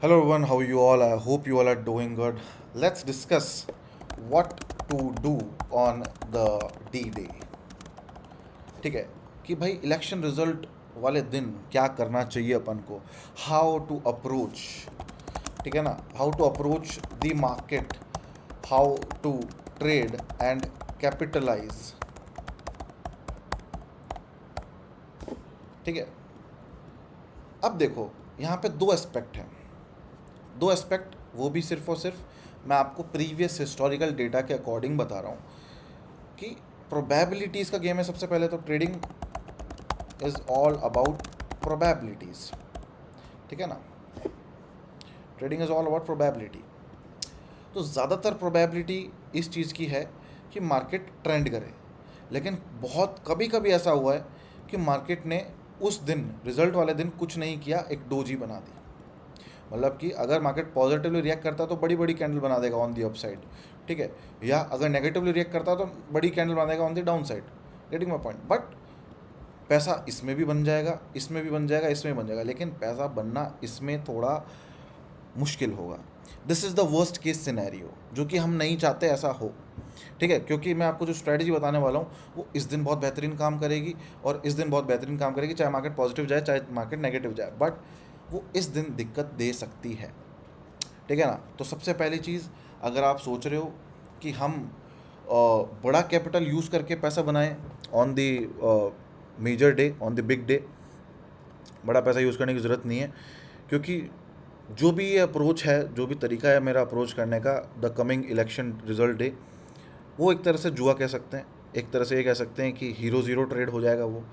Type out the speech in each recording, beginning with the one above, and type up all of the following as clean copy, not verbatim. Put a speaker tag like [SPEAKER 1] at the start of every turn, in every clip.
[SPEAKER 1] Hello everyone, how are you all? I hope you all are doing good. Let's discuss what to do on the D day. ठीक है कि भाई election result वाले दिन क्या करना चाहिए अपन को, हाउ टू अप्रोच, ठीक है ना, how to approach the market, how to trade and capitalise. ठीक है, अब देखो यहाँ पे दो एस्पेक्ट हैं, दो एस्पेक्ट, वो भी सिर्फ और सिर्फ मैं आपको प्रीवियस हिस्टोरिकल डेटा के अकॉर्डिंग बता रहा हूँ कि प्रोबेबिलिटीज़ का गेम है। सबसे पहले तो trading is all about probabilities, ठीक है ना, trading is all about probability. तो ज़्यादातर प्रोबेबिलिटी इस चीज़ की है कि मार्केट ट्रेंड करे, लेकिन बहुत कभी कभी ऐसा हुआ है कि मार्केट ने उस दिन रिजल्ट वाले दिन कुछ नहीं किया, एक डोजी बना दी। मतलब कि अगर मार्केट पॉजिटिवली रिएक्ट करता तो बड़ी बड़ी कैंडल बना देगा ऑन दी अपसाइड, ठीक है, या अगर नेगेटिवली रिएक्ट करता तो बड़ी कैंडल बना देगा on the down side. Getting my point. But पैसा इसमें भी बन जाएगा, इसमें भी बन जाएगा, इसमें भी बन जाएगा, लेकिन पैसा बनना इसमें थोड़ा मुश्किल होगा। This is the worst case scenario, जो कि हम नहीं चाहते ऐसा हो, ठीक है, क्योंकि मैं आपको जो स्ट्रैटेजी बताने वाला हूँ वो इस दिन बहुत बेहतरीन काम करेगी और इस दिन बहुत बेहतरीन काम करेगी, चाहे मार्केट पॉजिटिव जाए चाहे मार्केट नेगेटिव जाए, बट वो इस दिन दिक्कत दे सकती है, ठीक है ना। तो सबसे पहली चीज़, अगर आप सोच रहे हो कि हम बड़ा कैपिटल यूज़ करके पैसा बनाएं on the major day, on the big day, बड़ा पैसा यूज़ करने की ज़रूरत नहीं है, क्योंकि जो भी ये अप्रोच है, जो भी तरीका है मेरा अप्रोच करने का, the coming election result day, वो एक तरह से जुआ कह सकते हैं, एक तरह से ये कह सकते हैं कि हीरो ज़ीरो ट्रेड हो जाएगा वो,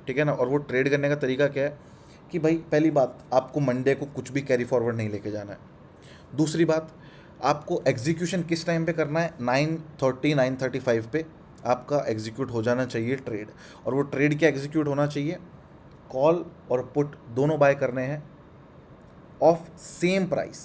[SPEAKER 1] ठीक है ना। और वो ट्रेड करने का तरीका क्या है कि भाई पहली बात, आपको मंडे को कुछ भी कैरी फॉरवर्ड नहीं लेके जाना है। दूसरी बात, आपको एग्जीक्यूशन किस टाइम पे करना है, 9:30 9:35 पे आपका एग्जीक्यूट हो जाना चाहिए ट्रेड। और वो ट्रेड क्या एग्जीक्यूट होना चाहिए, कॉल और पुट दोनों बाय करने हैं of same price.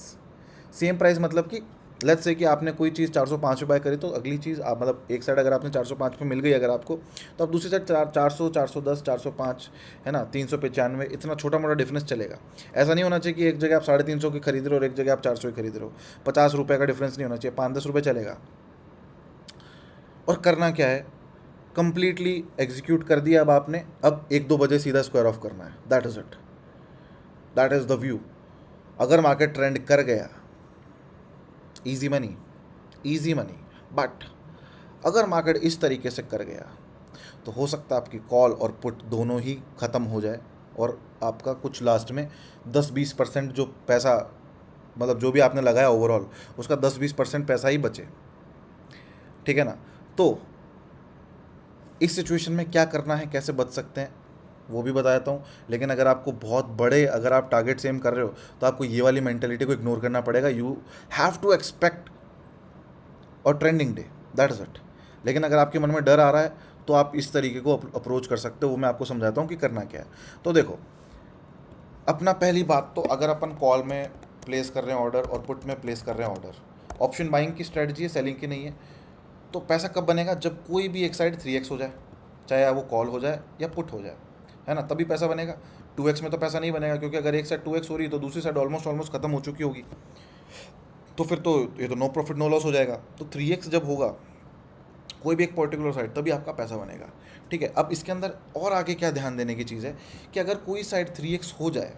[SPEAKER 1] Same price मतलब कि लेट्स से कि आपने कोई चीज़ 405 पे बाय करी, तो अगली चीज़ आप, मतलब एक साइड अगर आपने 405 पे मिल गई अगर आपको, तो आप दूसरी साइड 400 410 405, है ना, 395, इतना छोटा मोटा डिफरेंस चलेगा। ऐसा नहीं होना चाहिए कि एक जगह आप 350 की खरीद रहे हो और एक जगह आप 400 की खरीद रहे हो, 50 रुपये का डिफरेंस नहीं होना चाहिए, 5-10 रुपये चलेगा। और करना क्या है, कंप्लीटली एग्जीक्यूट कर दिया अब आपने, अब 1-2 बजे सीधा स्क्वायर ऑफ करना है, that is it, that is the view. अगर मार्केट ट्रेंड कर गया, easy money, easy money. But अगर मार्केट इस तरीके से कर गया तो हो सकता है आपकी कॉल और पुट दोनों ही ख़त्म हो जाए और आपका कुछ लास्ट में 10-20% जो पैसा, मतलब जो भी आपने लगाया ओवरऑल, उसका 10-20% पैसा ही बचे, ठीक है ना। तो इस सिचुएशन में क्या करना है, कैसे बच सकते हैं, वो भी बता देता हूँ। लेकिन अगर आपको बहुत बड़े, अगर आप टारगेट सेम कर रहे हो, तो आपको ये वाली मेंटेलिटी को इग्नोर करना पड़ेगा। यू हैव टू एक्सपेक्ट और trending day, that is it. लेकिन अगर आपके मन में डर आ रहा है तो आप इस तरीके को अप्रोच कर सकते हो, वो मैं आपको समझाता हूँ कि करना क्या है। तो देखो, अपना पहली बात तो, अगर अपन कॉल में प्लेस कर रहे हैं ऑर्डर और पुट में प्लेस कर रहे हैं ऑर्डर, ऑप्शन बाइंग की स्ट्रेटजी है, सेलिंग की नहीं है। तो पैसा कब बनेगा, जब कोई भी एक साइड 3x हो जाए, चाहे वो कॉल हो जाए या पुट हो जाए, है ना, तभी पैसा बनेगा। 2x में तो पैसा नहीं बनेगा, क्योंकि अगर एक साइड 2x हो रही है तो दूसरी साइड ऑलमोस्ट ऑलमोस्ट खत्म हो चुकी होगी, तो फिर तो ये तो नो प्रॉफिट नो लॉस हो जाएगा। तो 3x जब होगा कोई भी एक पर्टिकुलर साइड, तभी आपका पैसा बनेगा, ठीक है। अब इसके अंदर और आगे क्या ध्यान देने की चीज़ है कि अगर कोई साइड 3x हो जाए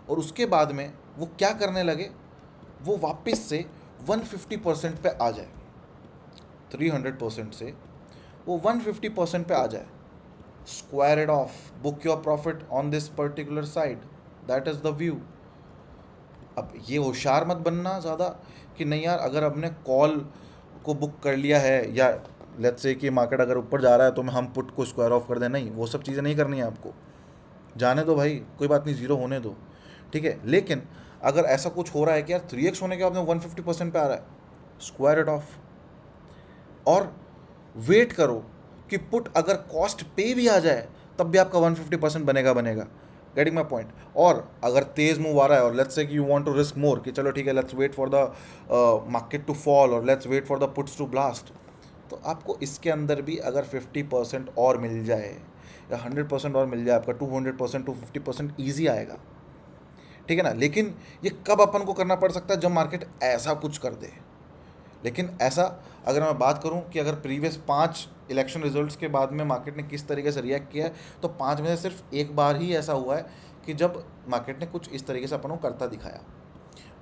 [SPEAKER 1] और उसके बाद में वो क्या करने लगे, वो वापस से 150% पे आ जाए, 300% से वो 150% पे आ जाए, square it of, book your profit on this particular side, that is the view. अब ये होशियार मत बनना ज़्यादा कि नहीं यार, अगर हमने कॉल को बुक कर लिया है, या लेट्स से कि मार्केट अगर ऊपर जा रहा है तो हम पुट को स्क्वायर ऑफ कर दें, नहीं, वो सब चीज़ें नहीं करनी है आपको। जाने दो भाई, कोई बात नहीं, ज़ीरो होने दो, ठीक है। लेकिन अगर ऐसा कुछ हो रहा है कि यार 3x होने के बाद में 150% पे आ रहा है, स्क्वायर इट ऑफ और वेट करो कि पुट अगर कॉस्ट पे भी आ जाए तब भी आपका 150% बनेगा बनेगा। Getting my point. और अगर तेज़ मूव आ रहा है और लेट्स से कि you want to risk more, कि चलो ठीक है, let's wait for the market to fall और let's wait for the puts to blast, तो आपको इसके अंदर भी अगर 50% और मिल जाए या 100% और मिल जाए, आपका 200% 250% ईजी आएगा, ठीक है ना। लेकिन ये कब अपन को करना पड़ सकता है, जब मार्केट ऐसा कुछ कर दे। लेकिन ऐसा अगर मैं बात करूं कि अगर प्रीवियस 5 इलेक्शन रिजल्ट्स के बाद में मार्केट ने किस तरीके से रिएक्ट किया है, तो 5 में से सिर्फ एक बार ही ऐसा हुआ है कि जब मार्केट ने कुछ इस तरीके से अपन को करता दिखाया।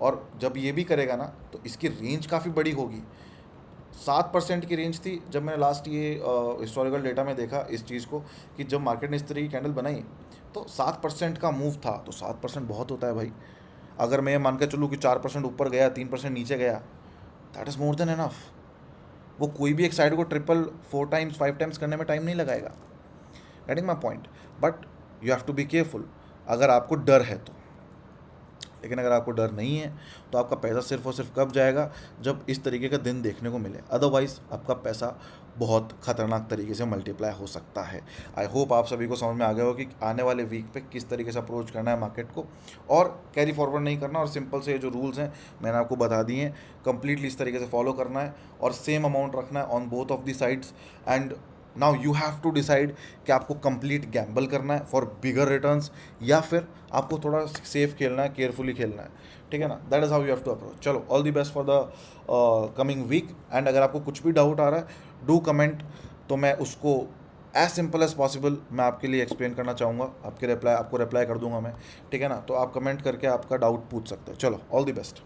[SPEAKER 1] और जब ये भी करेगा ना, तो इसकी रेंज काफ़ी बड़ी होगी। 7% की रेंज थी जब मैंने लास्ट ये हिस्टोरिकल डेटा में देखा इस चीज़ को, कि जब मार्केट ने इस तरह की कैंडल बनाई तो 7% का मूव था। तो 7% बहुत होता है भाई। अगर मैं ये मान के चलूँ कि 4% ऊपर गया, 3% नीचे गया, that is more than enough. वो कोई भी एक साइड को ट्रिपल 4 टाइम्स 5 टाइम्स करने में टाइम नहीं लगाएगा। Getting my point. But you have to be careful अगर आपको डर है तो। लेकिन अगर आपको डर नहीं है तो आपका पैसा सिर्फ और सिर्फ कब जाएगा, जब इस तरीके का दिन देखने को मिले। अदरवाइज़ आपका पैसा बहुत खतरनाक तरीके से मल्टीप्लाई हो सकता है। आई होप आप सभी को समझ में आ गया हो कि आने वाले वीक पे किस तरीके से अप्रोच करना है मार्केट को, और कैरी फॉरवर्ड नहीं करना, और सिंपल से जो रूल्स हैं मैंने आपको बता दिए हैं, कंप्लीटली इस तरीके से फॉलो करना है और सेम अमाउंट रखना है on both of the sides. And now you have to decide कि आपको कंप्लीट गैम्बल करना है फॉर बिगर रिटर्न्स, या फिर आपको थोड़ा सेफ खेलना है, केयरफुली खेलना है। ठीक है ना। That is how you have to approach. चलो, all the best for the coming week. And अगर आपको कुछ भी डाउट आ रहा है, डू कमेंट, तो मैं उसको एज सिंपल एज पॉसिबल मैं आपके लिए एक्सप्लेन करना चाहूँगा। आपको रिप्लाई कर दूंगा मैं। ठीक है ना। तो आप कमेंट करके आपका डाउट पूछ सकते हो। चलो, ऑल द बेस्ट।